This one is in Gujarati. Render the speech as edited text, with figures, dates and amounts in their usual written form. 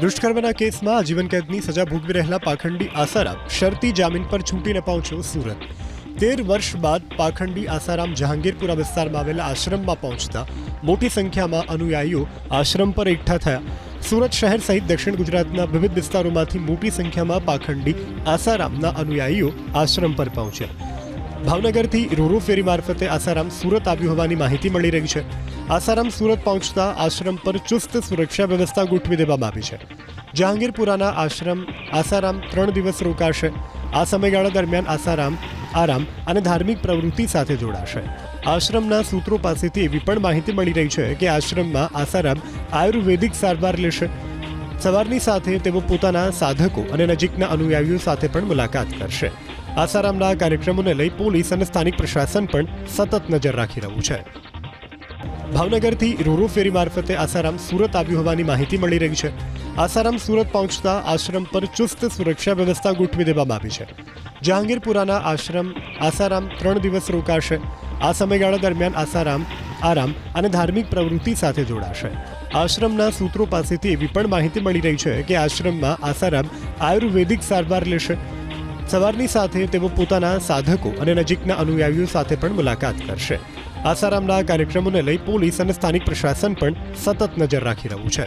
દુષ્કર્મના કેસમાં આજીવન કેદની સજા ભોગવી રહેલા પાખંડી આસારામ શરતી જામીન પર છૂટીને પહોંચ્યો સુરત। 13 વર્ષ બાદ પાખંડી આસારામ જહાંગીરપુરા વિસ્તારમાં આવેલા આશ્રમમાં પહોંચતા મોટી સંખ્યામાં અનુયાયીઓ આશ્રમ પર એકઠા થયા। સુરત શહેર સહિત દક્ષિણ ગુજરાતના વિવિધ વિસ્તારોમાંથી મોટી સંખ્યામાં પાખંડી આસારામના અનુયાયીઓ આશ્રમ પર પહોંચ્યા। ભાવનગરથી રોરો ફેરી મારફતે આસારામ સુરત આવ્યું હોવાની માહિતી મળી રહી છે। આસારામ સુરત પહોંચતા આશ્રમ પર ચુસ્ત સુરક્ષા વ્યવસ્થા ગોઠવી દેવામાં આવી છે। જહાંગીરપુરાના આસારામ 3 દિવસ રોકાશે। આ સમયગાળા દરમિયાન આસારામ આરામ અને ધાર્મિક પ્રવૃત્તિ સાથે જોડાશે। આશ્રમના સૂત્રો પાસેથી એવી પણ માહિતી મળી રહી છે કે આશ્રમમાં આસારામ આયુર્વેદિક સારવાર લેશે। સવારની સાથે તેઓ પોતાના સાધકો અને નજીકના અનુયાયીઓ સાથે પણ મુલાકાત કરશે। આસારામના કાર્યક્રમોને લઈ પોલીસ અને સ્થાનિક પ્રશાસન પણ સતત નજર રાખી રહ્યું છે। ભાવનગરથી રોરો ફેરી મારફતે આસારામ સુરત આવ્યું હોવાની માહિતી મળી રહી છે। આસારામ સુરત પહોંચતા આશ્રમ પર ચુસ્ત સુરક્ષા વ્યવસ્થા ગોઠવી દેવામાં આવી છે। જહાંગીરપુરાના આસારામ 3 દિવસ રોકાશે। આ સમયગાળા દરમિયાન આસારામ આરામ અને ધાર્મિક પ્રવૃત્તિ સાથે જોડાશે। આશ્રમના સૂત્રો પાસેથી એવી પણ માહિતી મળી રહી છે કે આશ્રમમાં આસારામ આયુર્વેદિક સારવાર લેશે। સવારની સાથે તેઓ પોતાના સાધકો અને નજીકના અનુયાયીઓ સાથે પણ મુલાકાત કરશે। આસારામના કાર્યક્રમોને લઈ પોલીસ અને સ્થાનિક પ્રશાસન પણ સતત નજર રાખી રહ્યું છે।